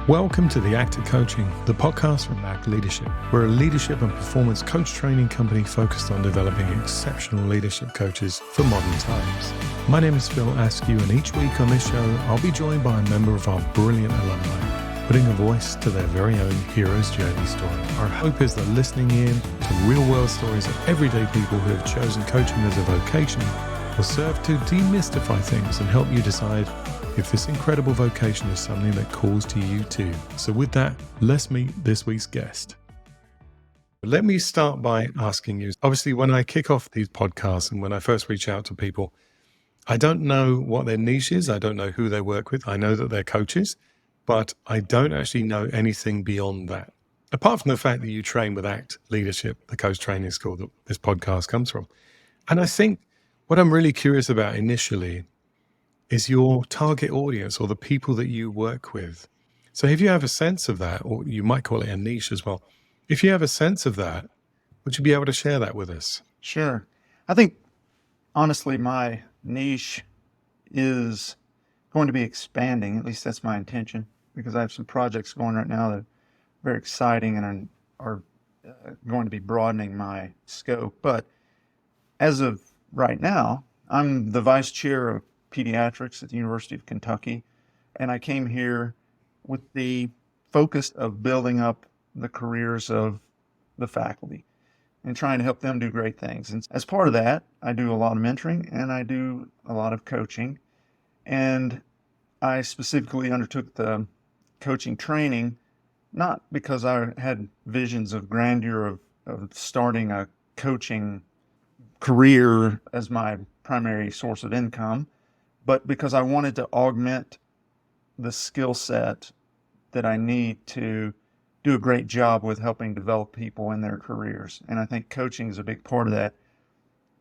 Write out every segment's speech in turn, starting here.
Welcome to The Act of Coaching, the podcast from Act Leadership. We're a leadership and performance coach training company focused on developing exceptional leadership coaches for modern times. My name is Phil Askew, and each week on this show, I'll be joined by a member of our brilliant alumni, putting a voice to their very own hero's journey story. Our hope is that listening in to real-world stories of everyday people who have chosen coaching as a vocation will serve to demystify things and help you decide if this incredible vocation is something that calls to you too. So with that, let's meet this week's guest. Let me start by asking you, obviously when I kick off these podcasts and when I first reach out to people, I don't know what their niche is. I don't know who they work with. I know that they're coaches, but I don't actually know anything beyond that. Apart from the fact that you train with ACT Leadership, the coach training school that this podcast comes from. And I think what I'm really curious about initially is your target audience or the people that you work with. So if you have a sense of that, or you might call it a niche as well, if you have a sense of that, would you be able to share that with us? Sure. I think, honestly, my niche is going to be expanding. At least that's my intention, because I have some projects going right now that are very exciting and are going to be broadening my scope. But as of right now, I'm the Vice Chair of Pediatrics at the University of Kentucky, and I came here with the focus of building up the careers of the faculty and trying to help them do great things. And as part of that, I do a lot of mentoring and I do a lot of coaching. And I specifically undertook the coaching training, not because I had visions of grandeur of starting a coaching career as my primary source of income, but because I wanted to augment the skill set that I need to do a great job with helping develop people in their careers. And I think coaching is a big part of that.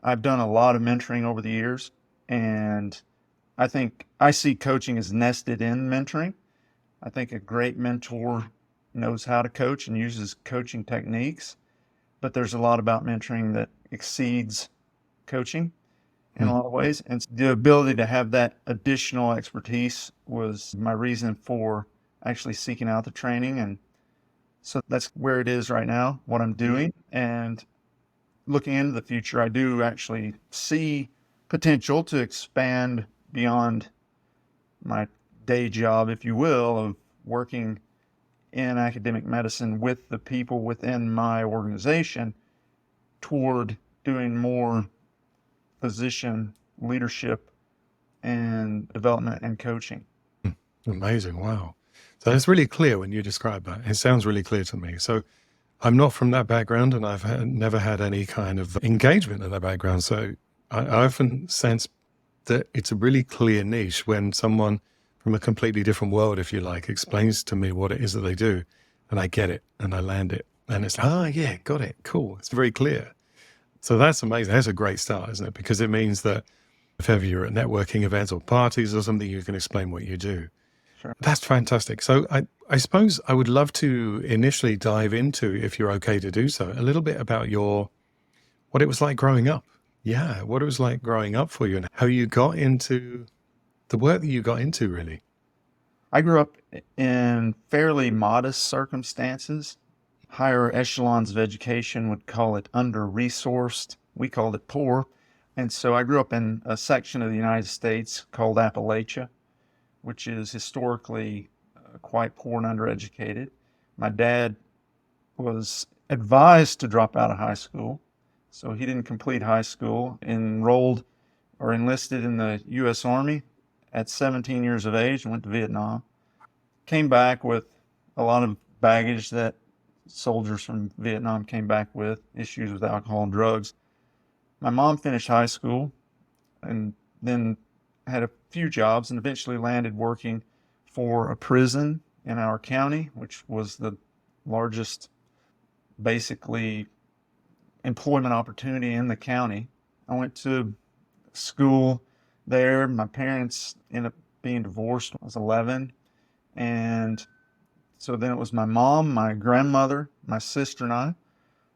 I've done a lot of mentoring over the years, and I think I see coaching as nested in mentoring. I think a great mentor knows how to coach and uses coaching techniques, but there's a lot about mentoring that exceeds coaching in a lot of ways. And the ability to have that additional expertise was my reason for actually seeking out the training. And so that's where it is right now, what I'm doing. And looking into the future, I do actually see potential to expand beyond my day job, if you will, of working in academic medicine with the people within my organization toward doing more physician leadership and development and coaching. Amazing. Wow. So it's really clear when you describe that. It sounds really clear to me. So I'm not from that background, and I've never had any kind of engagement in that background. So I often sense that it's a really clear niche when someone from a completely different world, if you like, explains to me what it is that they do, and I get it and I land it. And it's, yeah, got it. Cool. It's very clear. So that's amazing. That's a great start, isn't it? Because it means that if ever you're at networking events or parties or something, you can explain what you do. Sure. That's fantastic. So I suppose I would love to initially dive into, if you're okay to do so, a little bit about what it was like growing up. Yeah, what it was like growing up for you and how you got into the work that you got into, really. I grew up in fairly modest circumstances. Higher echelons of education would call it under-resourced. We called it poor. And so I grew up in a section of the United States called Appalachia, which is historically quite poor and undereducated. My dad was advised to drop out of high school, so he didn't complete high school, enrolled or enlisted in the U.S. Army at 17 years of age and went to Vietnam. Came back with a lot of baggage that soldiers from Vietnam came back with, issues with alcohol and drugs. My mom finished high school and then had a few jobs and eventually landed working for a prison in our county, which was the largest, basically, employment opportunity in the county. I went to school there. My parents ended up being divorced when I was 11. And so then it was my mom, my grandmother, my sister, and I,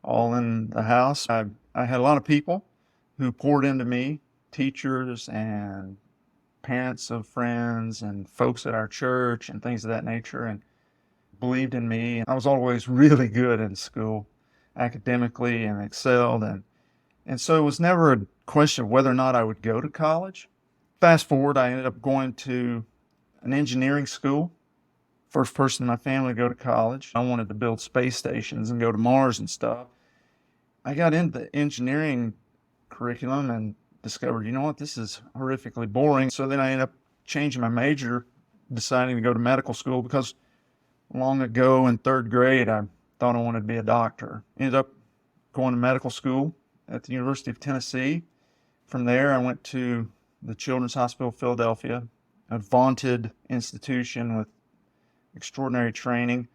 all in the house. I had a lot of people who poured into me, teachers and parents of friends and folks at our church and things of that nature. And believed in me. I was always really good in school, academically, and excelled. And so it was never a question of whether or not I would go to college. Fast forward, I ended up going to an engineering school. First person in my family to go to college. I wanted to build space stations and go to Mars and stuff. I got into the engineering curriculum and discovered, you know what, this is horrifically boring. So then I ended up changing my major, deciding to go to medical school because long ago in third grade, I thought I wanted to be a doctor. Ended up going to medical school at the University of Tennessee. From there, I went to the Children's Hospital of Philadelphia, a vaunted institution with extraordinary training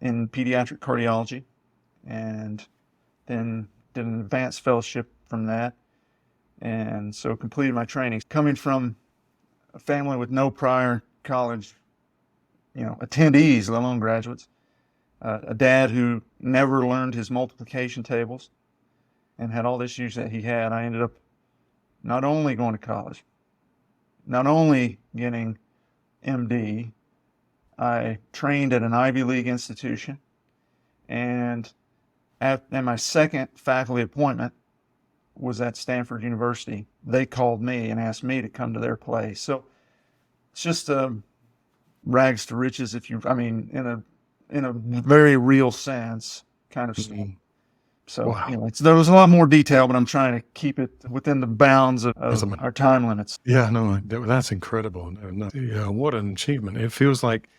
in pediatric cardiology, and then did an advanced fellowship from that. And so completed my training. Coming from a family with no prior college, attendees, let alone graduates, a dad who never learned his multiplication tables and had all the issues that he had, I ended up not only going to college, not only getting MD, I trained at an Ivy League institution, and my second faculty appointment was at Stanford University. They called me and asked me to come to their place. So it's just rags to riches, in a very real sense, kind of stuff. So Wow. there was a lot more detail, but I'm trying to keep it within the bounds of our time limits. Yeah, no, that's incredible. No, yeah, what an achievement. It feels like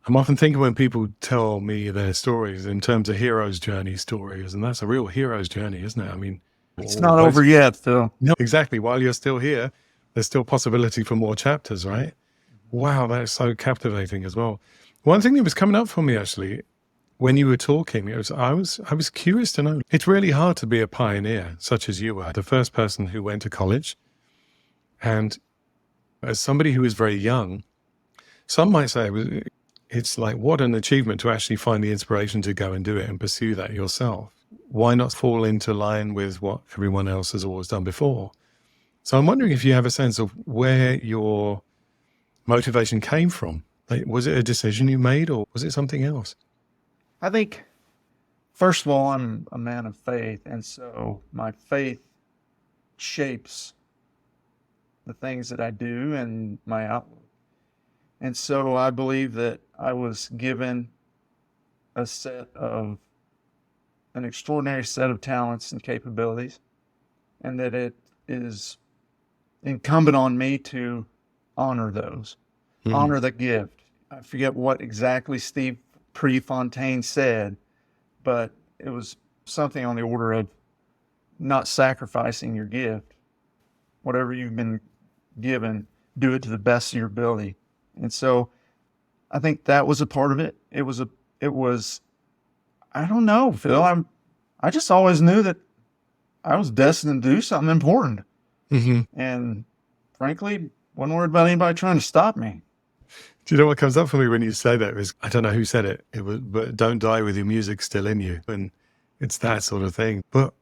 I'm often thinking when people tell me their stories in terms of hero's journey stories, and that's a real hero's journey, isn't it? I mean, It's not over yet, Phil. No, exactly. While you're still here, there's still possibility for more chapters, right? Wow, that's so captivating as well. One thing that was coming up for me actually, when you were talking, I was curious to know. It's really hard to be a pioneer, such as you were, the first person who went to college. And as somebody who was very young, some might say it's like, what an achievement to actually find the inspiration to go and do it and pursue that yourself. Why not fall into line with what everyone else has always done before? So I'm wondering if you have a sense of where your motivation came from. Like, was it a decision you made, or was it something else? I think, first of all, I'm a man of faith, and so my faith shapes the things that I do and my outlook. And so I believe that I was given an extraordinary set of talents and capabilities, and that it is incumbent on me to honor those, honor the gift. I forget what exactly Steve Prefontaine said, but it was something on the order of not sacrificing your gift. Whatever you've been given, do it to the best of your ability. And so I think that was a part of it. It was, I don't know, Phil, I just always knew that I was destined to do something important. And frankly, wasn't worried about anybody trying to stop me. Do you know what comes up for me when you say that is, I don't know who said it, but don't die with your music still in you. And it's that sort of thing. But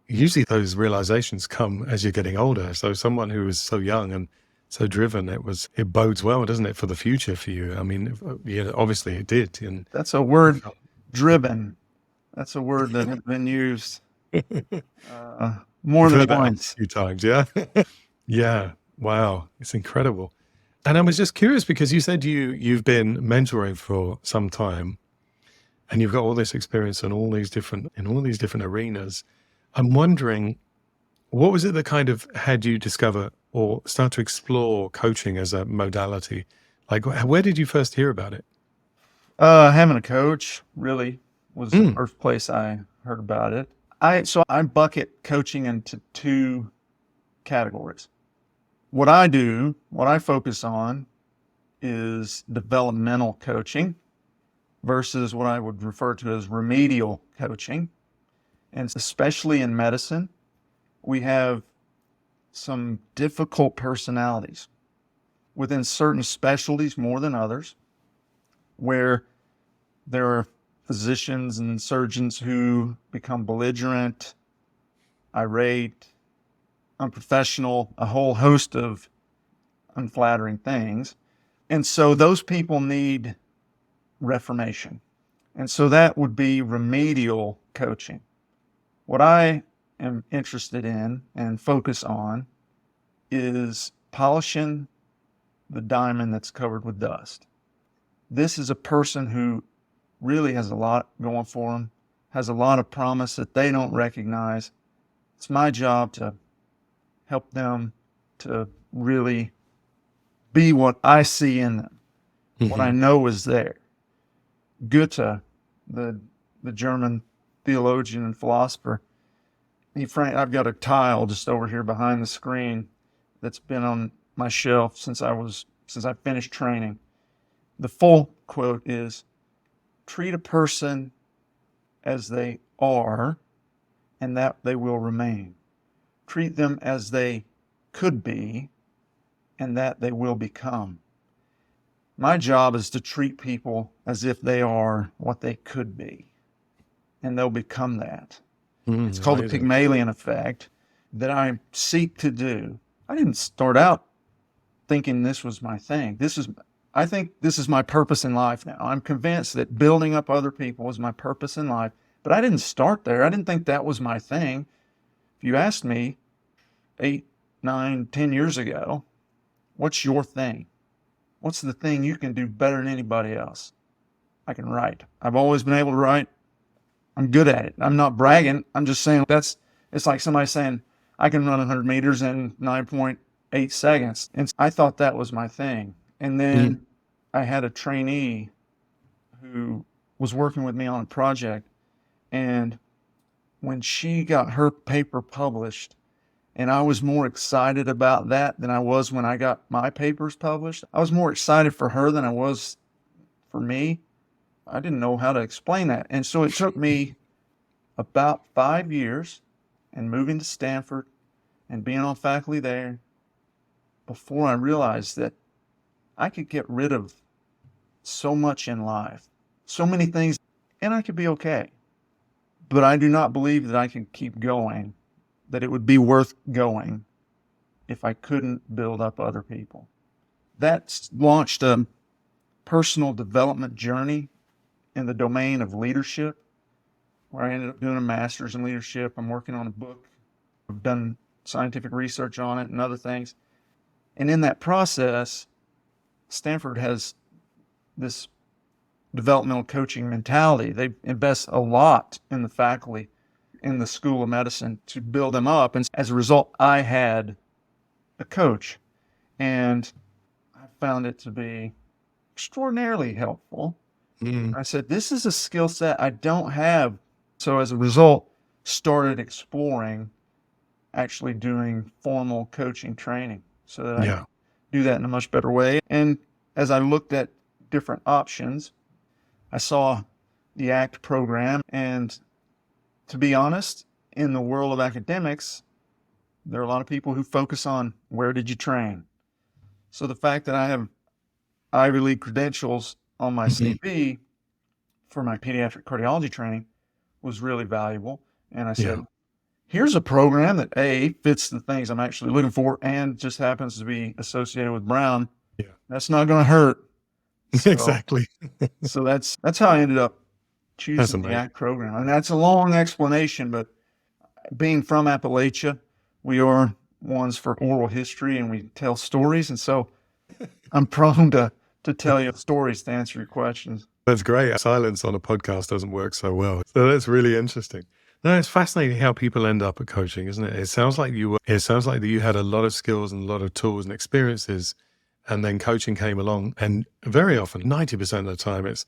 usually those realizations come as you're getting older. So someone who was so young and so driven, it bodes well, doesn't it, for the future for you? I mean, yeah, obviously it did. And that's a word, driven. That's a word that has been used more than once. A few times, yeah. Yeah. Wow. It's incredible. And I was just curious because you said you've been mentoring for some time and you've got all this experience in all these different arenas. I'm wondering, what was it that kind of had you discover or start to explore coaching as a modality? Like, where did you first hear about it? Having a coach really was the first place I heard about it. I bucket coaching into two categories. What I focus on is developmental coaching versus what I would refer to as remedial coaching. And especially in medicine, we have some difficult personalities within certain specialties more than others, where there are physicians and surgeons who become belligerent, irate, unprofessional, a whole host of unflattering things. And so those people need reformation. And so that would be remedial coaching. What I am interested in and focus on is polishing the diamond that's covered with dust. This is a person who really has a lot going for them, has a lot of promise that they don't recognize. It's my job to help them to really be what I see in them, what I know is there. Goethe, the German theologian and philosopher, I've got a tile just over here behind the screen that's been on my shelf since I finished training. The full quote is, treat a person as they are, and that they will remain. Treat them as they could be, and that they will become. My job is to treat people as if they are what they could be, and they'll become that. It's called the Pygmalion effect that I seek to do. I didn't start out thinking this was my thing. I think this is my purpose in life now. I'm convinced that building up other people is my purpose in life, but I didn't start there. I didn't think that was my thing. If you asked me 8, 9, 10 years ago, what's your thing? What's the thing you can do better than anybody else? I can write. I've always been able to write. I'm good at it. I'm not bragging. I'm just saying it's like somebody saying, I can run 100 meters in 9.8 seconds. And I thought that was my thing. And then I had a trainee who was working with me on a project. And when she got her paper published, and I was more excited about that than I was when I got my papers published. I was more excited for her than I was for me. I didn't know how to explain that. And so it took me about 5 years and moving to Stanford and being on faculty there before I realized that I could get rid of so much in life, so many things, and I could be okay. But I do not believe that I can keep going, that it would be worth going if I couldn't build up other people. That launched a personal development journey in the domain of leadership, where I ended up doing a master's in leadership. I'm working on a book. I've done scientific research on it and other things. And in that process, Stanford has this developmental coaching mentality. They invest a lot in the faculty in the School of Medicine to build them up. And as a result, I had a coach, and I found it to be extraordinarily helpful. I said, this is a skill set I don't have. So as a result, started exploring actually doing formal coaching training so that I could do that in a much better way. And as I looked at different options, I saw the ACT program, and to be honest, in the world of academics, there are a lot of people who focus on where did you train. So the fact that I have Ivy League credentials on my CV for my pediatric cardiology training was really valuable. And I said, here's a program that A, fits the things I'm actually looking for and just happens to be associated with Brown. That's not going to hurt. So, Exactly. So that's how I ended up choosing the ACT program. And that's a long explanation, but being from Appalachia, we are ones for oral history and we tell stories. And so I'm prone to tell you stories to answer your questions. That's great. Silence on a podcast doesn't work so well. So that's really interesting. No, it's fascinating how people end up at coaching, isn't it? It sounds like you had a lot of skills and a lot of tools and experiences, and then coaching came along. And very often, 90% of the time, it's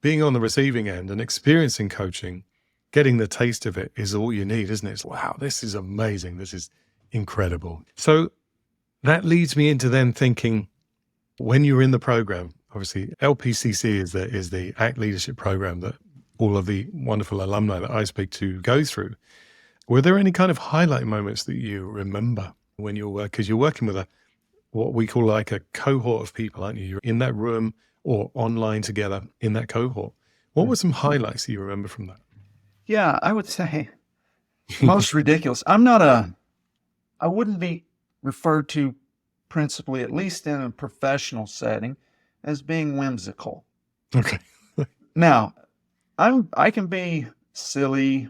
being on the receiving end and experiencing coaching, getting the taste of it is all you need, isn't it? It's, wow, this is amazing. This is incredible. So that leads me into then thinking, when you're in the program, obviously LPCC is the ACT leadership program that all of the wonderful alumni that I speak to go through. Were there any kind of highlight moments that you remember when you're working? Because you're working with what we call like a cohort of people, aren't you? You're in that room or online together in that cohort. What were some highlights that you remember from that? Yeah, I would say most ridiculous. I wouldn't be referred to principally, at least in a professional setting, as being whimsical. Okay. Now, I can be silly.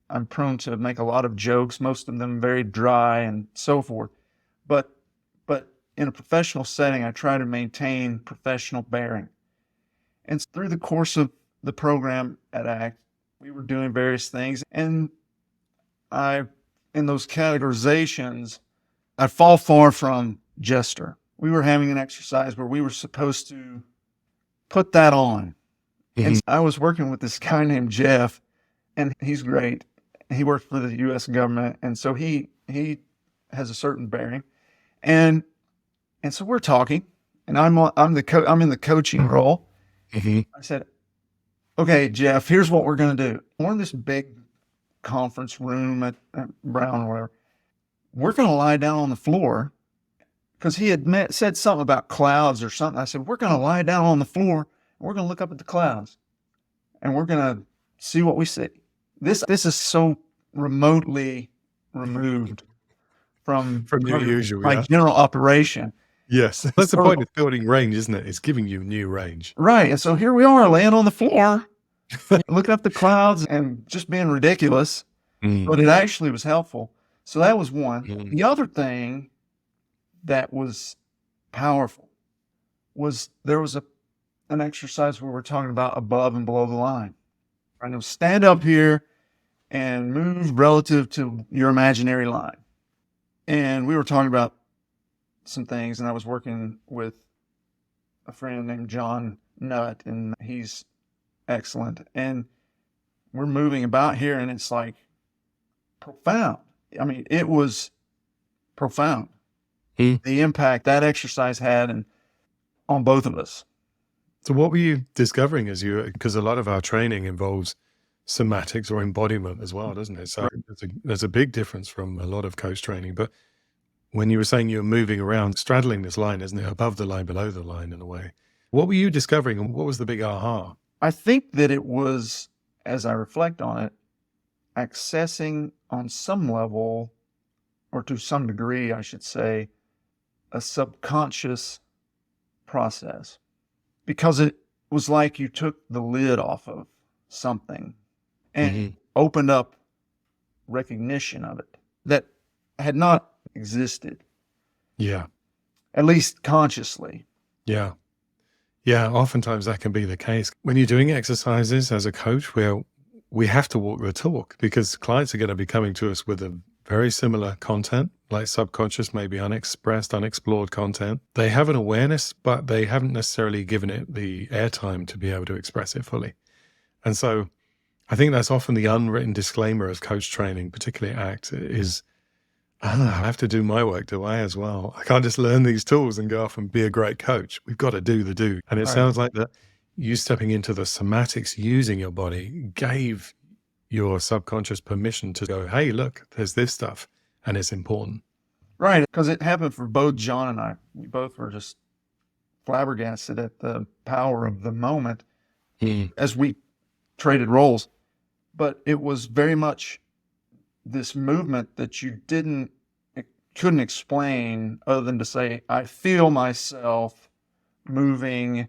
I'm prone to make a lot of jokes, most of them very dry and so forth. But in a professional setting, I try to maintain professional bearing. And through the course of the program at ACT, we were doing various things. And in those categorizations, I fall far from jester. We were having an exercise where we were supposed to put that on. And I was working with this guy named Jeff, and he's great. He works for the U.S. government, and so he has a certain bearing, and so we're talking, and I'm in the coaching role. I said, "Okay, Jeff, here's what we're going to do. We're in this big conference room at Brown or whatever. We're going to lie down on the floor." Because he had said something about clouds or something. I said, "We're going to lie down on the floor, and we're going to look up at the clouds, and we're going to see what we see." This is so remotely removed from your usual, my general operation. Yes, that's the point of building range, isn't it? It's giving you new range. Right. And so here we are laying on the floor, looking up the clouds and just being ridiculous, but it actually was helpful. So that was one. The other thing that was powerful was there was an exercise where we're talking about above and below the line. Right? Now stand up here and move relative to your imaginary line. And we were talking about some things, and I was working with a friend named John Nutt, and he's excellent. And we're moving about here, and it's like profound. I mean, it was profound. The impact that exercise had on both of us. So what were you discovering because a lot of our training involves somatics or embodiment as well, doesn't it? So there's a big difference from a lot of coach training. But when you were saying you were moving around, straddling this line, isn't it? Above the line, below the line in a way. What were you discovering, and what was the big aha? I think that it was, as I reflect on it, accessing on some level, or to some degree, I should say, a subconscious process, because it was like you took the lid off of something and opened up recognition of it that had not existed. Yeah. At least consciously. Yeah. Yeah. Oftentimes that can be the case. When you're doing exercises as a coach, where we have to walk the talk, because clients are going to be coming to us with a very similar content, like subconscious, maybe unexpressed, unexplored content. They have an awareness, but they haven't necessarily given it the airtime to be able to express it fully. And so I think that's often the unwritten disclaimer of coach training, particularly ACT, is, I have to do my work, do I, as well? I can't just learn these tools and go off and be a great coach. We've got to do the do. And it sounds like that you stepping into the somatics, using your body, gave your subconscious permission to go, hey, look, there's this stuff, and it's important. Right, because it happened for both John and I. We both were just flabbergasted at the power of the moment as we traded roles. But it was very much this movement that you couldn't explain other than to say, I feel myself moving,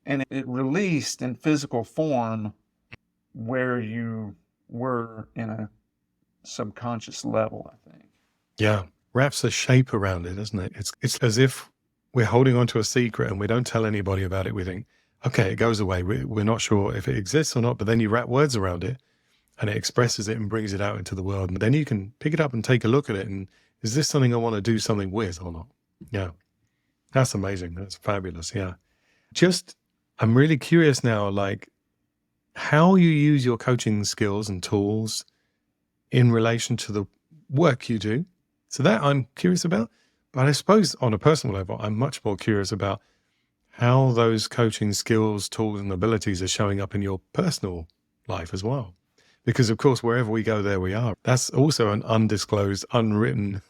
and it released in physical form where you were in a subconscious level, I think. Yeah. Wraps a shape around it, doesn't it? It's as if we're holding on to a secret and we don't tell anybody about it. We think, okay, it goes away. We're not sure if it exists or not, but then you wrap words around it and it expresses it and brings it out into the world. And then you can pick it up and take a look at it. And is this something I want to do something with or not? Yeah. That's amazing. That's fabulous. Yeah. I'm really curious now, like, how you use your coaching skills and tools in relation to the work you do. So that I'm curious about. But I suppose on a personal level, I'm much more curious about how those coaching skills, tools, and abilities are showing up in your personal life as well. Because, of course, wherever we go, there we are. That's also an undisclosed, unwritten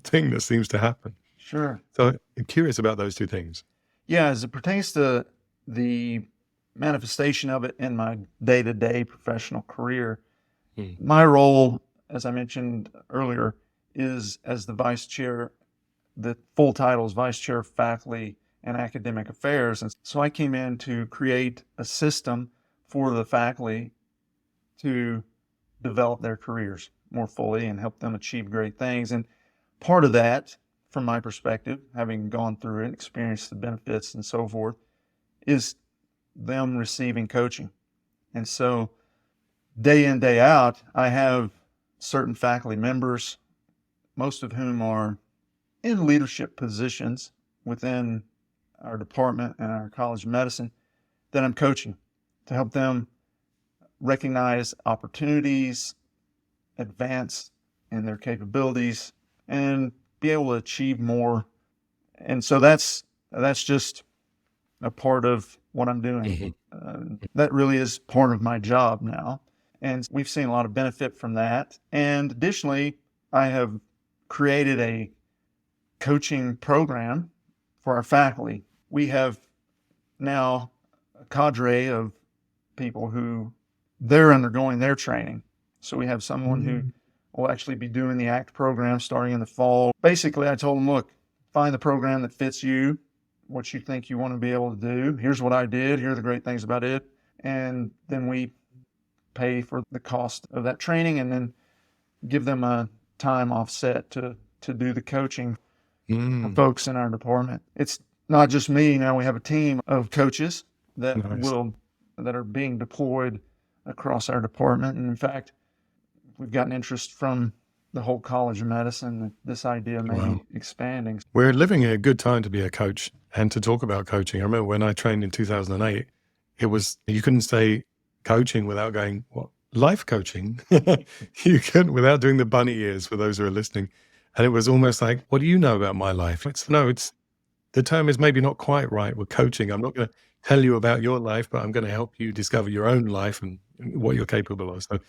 thing that seems to happen. Sure. So I'm curious about those two things. Yeah, as it pertains to the manifestation of it in my day-to-day professional career, my role, as I mentioned earlier, is as the vice chair. The full title is Vice Chair of Faculty and Academic Affairs. And so I came in to create a system for the faculty to develop their careers more fully and help them achieve great things. And part of that, from my perspective, having gone through it, experienced the benefits and so forth, is them receiving coaching. And so day in, day out, I have certain faculty members, most of whom are in leadership positions within our department and our College of Medicine, that I'm coaching to help them recognize opportunities, advance in their capabilities, and be able to achieve more. And so that's just a part of what I'm doing. That really is part of my job now. And we've seen a lot of benefit from that. And additionally, I have created a coaching program for our faculty. We have now a cadre of people who they're undergoing their training. So we have someone who will actually be doing the ACT program starting in the fall. Basically, I told them, look, find the program that fits you, what you think you want to be able to do. Here's what I did. Here are the great things about it. And then we pay for the cost of that training and then give them a time offset to do the coaching for folks in our department. It's not just me. Now we have a team of coaches that that are being deployed across our department. And in fact, we've gotten interest from the whole College of Medicine that this idea may be expanding. We're living in a good time to be a coach and to talk about coaching. I remember when I trained in 2008, it was, you couldn't say coaching without going, what, life coaching? You couldn't without doing the bunny ears for those who are listening. And it was almost like, what do you know about my life? The term is maybe not quite right with coaching. I'm not going to tell you about your life, but I'm going to help you discover your own life and what you're capable of. So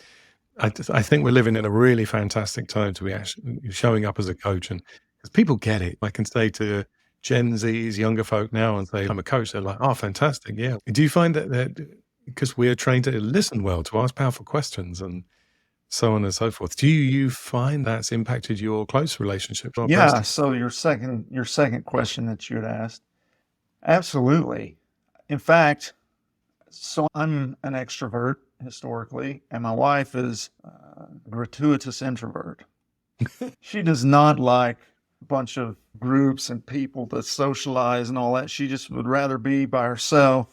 I think we're living in a really fantastic time to be actually showing up as a coach, and because people get it. I can say to Gen Z's, younger folk now, and say, I'm a coach. They're like, oh, fantastic. Yeah. Do you find that because we're trained to listen well, to ask powerful questions and so on and so forth, do you find that's impacted your close relationship? Yeah. So your second question that you had asked, absolutely. In fact, so I'm an extrovert historically, and my wife is a gratuitous introvert. She does not like a bunch of groups and people to socialize and all that. She just would rather be by herself,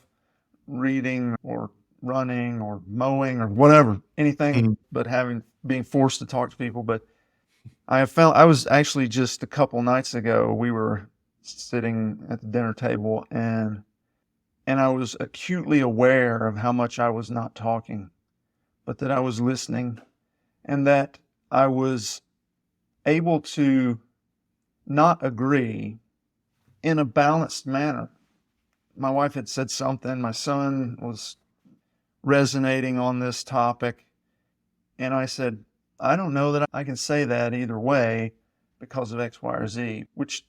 reading or running or mowing or whatever, anything but being forced to talk to people. But I have found, I was actually just a couple nights ago, we were sitting at the dinner table and I was acutely aware of how much I was not talking, but that I was listening, and that I was able to not agree in a balanced manner. My wife had said something, my son was resonating on this topic, and I said, I don't know that I can say that either way because of X, Y, or Z, which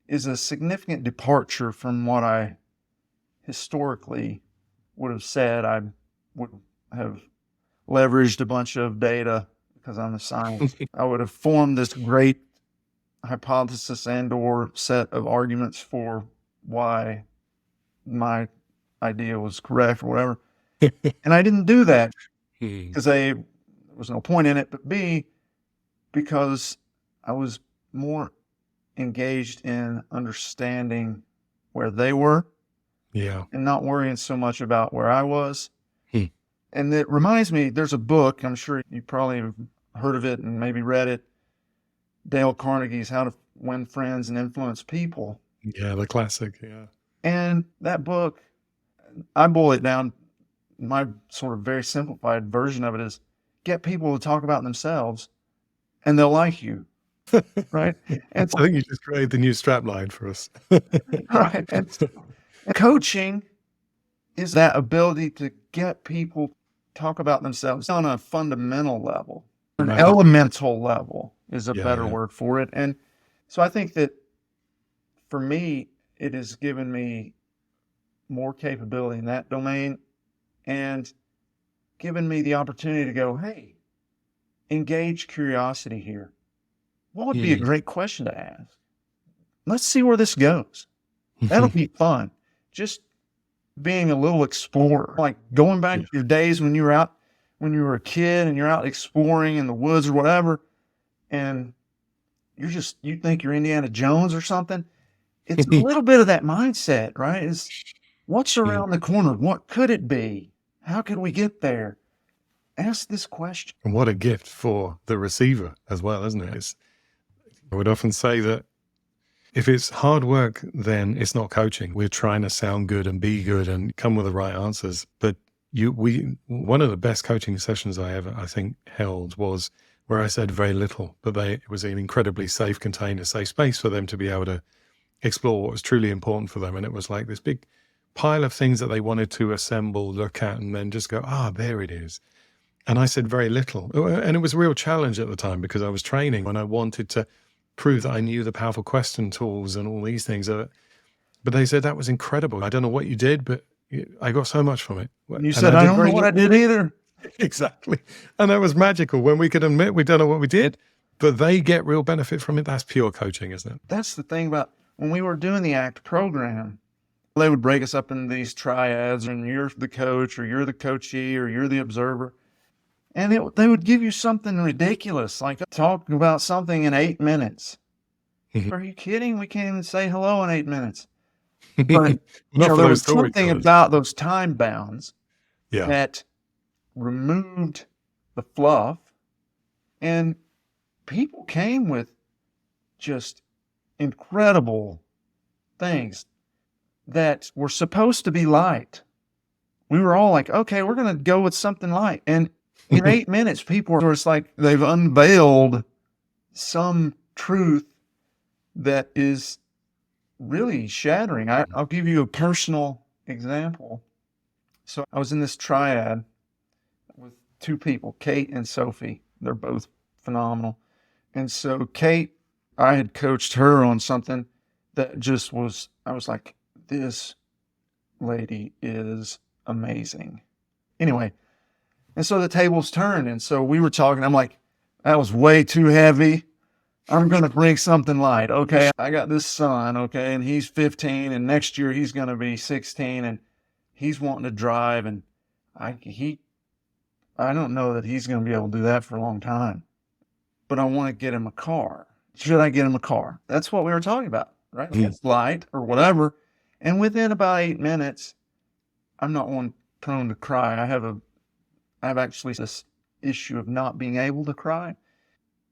is a significant departure from what I historically would have said. I would have leveraged a bunch of data because I'm a scientist. I would have formed this great hypothesis and or set of arguments for why my idea was correct or whatever. And I didn't do that because A, there was no point in it, but B, because I was more engaged in understanding where they were. Yeah. And not worrying so much about where I was. And it reminds me, there's a book, I'm sure you probably have heard of it and maybe read it, Dale Carnegie's How to Win Friends and Influence People. Yeah, the classic, yeah. And that book, I boil it down, my sort of very simplified version of it is get people to talk about themselves and they'll like you. Right? And I think you just created the new strapline for us. right. And coaching is that ability to get people to talk about themselves on a fundamental level, an elemental level is a better word for it. And so I think that for me, it has given me more capability in that domain and given me the opportunity to go, hey, engage curiosity here. What would be a great question to ask? Let's see where this goes. That'll be fun. Just being a little explorer, like going back Yeah. to your days when you were a kid and you're out exploring in the woods or whatever, and you think you're Indiana Jones or something. It's a little bit of that mindset, right? Is what's Yeah. around the corner? What could it be? How could we get there? Ask this question. And what a gift for the receiver as well, isn't it? I would often say that if it's hard work, then it's not coaching. We're trying to sound good and be good and come with the right answers. But one of the best coaching sessions I think, held was where I said very little, but it was an incredibly safe container, safe space for them to be able to explore what was truly important for them. And it was like this big pile of things that they wanted to assemble, look at, and then just go, there it is. And I said very little. And it was a real challenge at the time because I was training and I wanted to prove that I knew the powerful question tools and all these things. But they said, that was incredible. I don't know what you did, but I got so much from it. And you said, I don't know what I did either. Exactly. And that was magical when we could admit we don't know what we did, but they get real benefit from it. That's pure coaching, isn't it? That's the thing about when we were doing the ACT program, they would break us up into these triads, and you're the coach, or you're the coachee, or you're the observer. And they would give you something ridiculous, like talking about something in 8 minutes. Are you kidding? We can't even say hello in 8 minutes. But there was something about those time bounds that removed the fluff, and people came with just incredible things that were supposed to be light. We were all like, okay, we're going to go with something light. And in 8 minutes, people are just like, they've unveiled some truth that is really shattering. I'll give you a personal example. So I was in this triad with two people, Kate and Sophie. They're both phenomenal. And so Kate, I had coached her on something that just was, I was like, this lady is amazing. Anyway, and so the tables turned. And so we were talking. I'm like, that was way too heavy. I'm going to bring something light. Okay. I got this son. Okay. And he's 15 and next year he's going to be 16 and he's wanting to drive. And I don't know that he's going to be able to do that for a long time, but I want to get him a car. Should I get him a car? That's what we were talking about, right? It's light or whatever. And within about 8 minutes, I'm not one prone to cry. I have actually this issue of not being able to cry.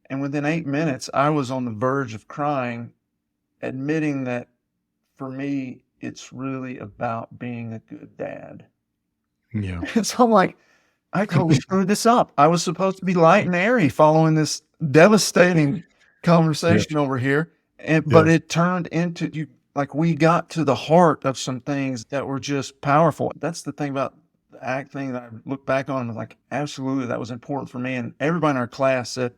And within 8 minutes, I was on the verge of crying, admitting that for me, it's really about being a good dad. Yeah. So I'm like, I totally screwed this up. I was supposed to be light and airy following this devastating conversation over here. But it turned into we got to the heart of some things that were just powerful. That's the thing about the ACT thing that I look back on and was like, absolutely, that was important for me. And everybody in our class said,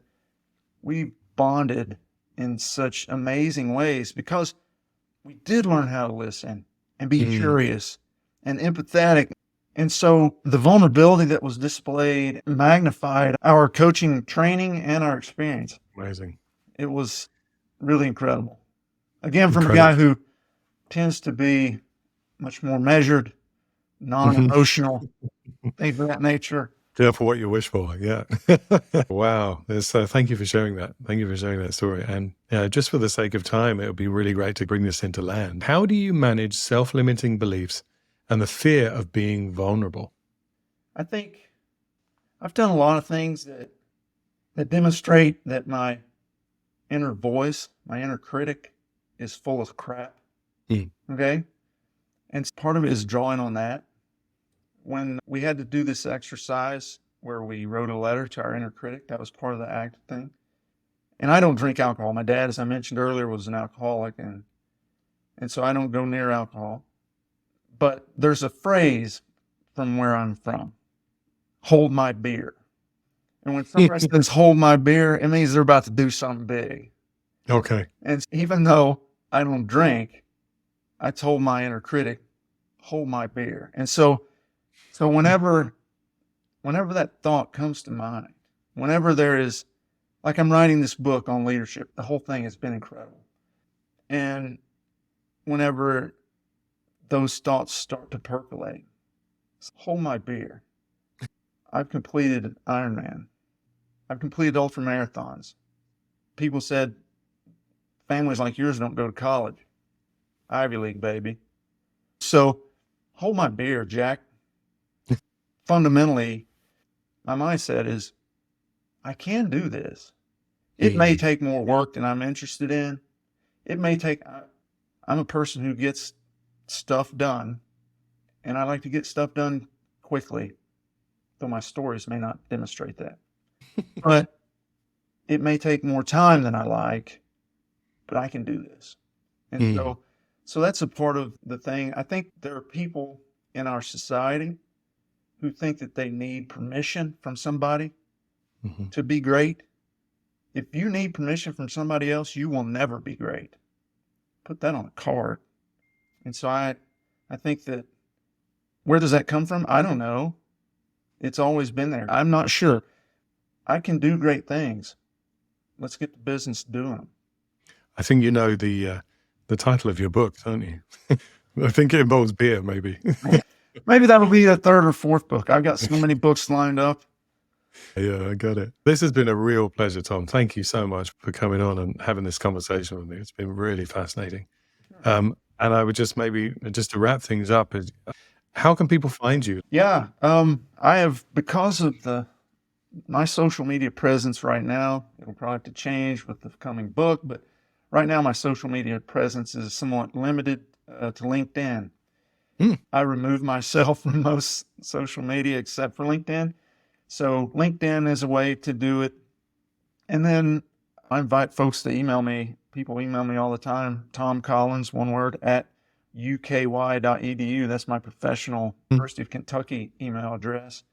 we bonded in such amazing ways because we did learn how to listen and be curious and empathetic. And so the vulnerability that was displayed magnified our coaching training and our experience. Amazing. It was really incredible. Again, from a guy who tends to be much more measured, non-emotional, things of that nature. Careful what you wish for. Yeah. Wow. Thank you for sharing that. Thank you for sharing that story. And just for the sake of time, it would be really great to bring this into land. How do you manage self-limiting beliefs and the fear of being vulnerable? I think I've done a lot of things that demonstrate that my inner voice, my inner critic is full of crap. Okay. And part of it is drawing on that. When we had to do this exercise where we wrote a letter to our inner critic, that was part of the ACT thing. And I don't drink alcohol. My dad, as I mentioned earlier, was an alcoholic, and so I don't go near alcohol. But there's a phrase from where I'm from, hold my beer. And when somebody says hold my beer, it means they're about to do something big. Okay. And even though I don't drink, I told my inner critic, hold my beer. And so whenever that thought comes to mind, whenever there is, like I'm writing this book on leadership, the whole thing has been incredible. And whenever those thoughts start to percolate. Hold my beer. I've completed Ironman. I've completed ultra marathons. People said, families like yours don't go to college. Ivy League, baby. So hold my beer, Jack. Fundamentally, my mindset is, I can do this. It may take more work than I'm interested in. It may take, I'm a person who gets stuff done, and I like to get stuff done quickly, though my stories may not demonstrate that. But it may take more time than I like, but I can do this. And so that's a part of the thing. I think there are people in our society who think that they need permission from somebody to be great. If you need permission from somebody else, you will never be great. Put that on a card. And so I think that, where does that come from? I don't know. It's always been there. I'm not sure. I can do great things. Let's get the business doing them. I think you know the title of your book, don't you? I think it involves beer, maybe. Maybe that'll be the third or fourth book. I've got so many books lined up. Yeah, I got it. This has been a real pleasure, Tom. Thank you so much for coming on and having this conversation with me. It's been really fascinating. And I would just to wrap things up, how can people find you? Yeah, I have, because of my social media presence right now, it'll probably have to change with the coming book, but right now my social media presence is somewhat limited to LinkedIn. I remove myself from most social media except for LinkedIn. So LinkedIn is a way to do it. And then I invite folks to email me. People email me all the time. Tom Collins, one word, at uky.edu. That's my professional University of Kentucky email address.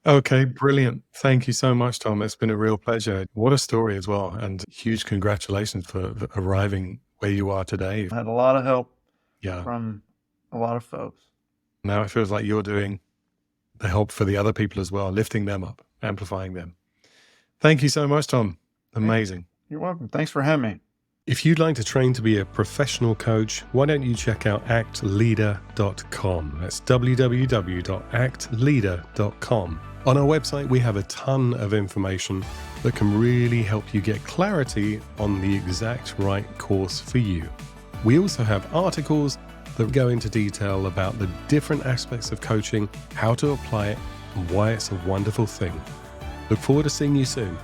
Okay, brilliant. Thank you so much, Tom. It's been a real pleasure. What a story as well. And huge congratulations for arriving where you are today. I had a lot of help Yeah. from a lot of folks. Now it feels like you're doing the help for the other people as well, lifting them up, amplifying them. Thank you so much, Tom. Amazing. You're welcome. Thanks for having me. If you'd like to train to be a professional coach, why don't you check out actleader.com. That's www.actleader.com. On our website, we have a ton of information that can really help you get clarity on the exact right course for you. We also have articles that go into detail about the different aspects of coaching, how to apply it, and why it's a wonderful thing. Look forward to seeing you soon.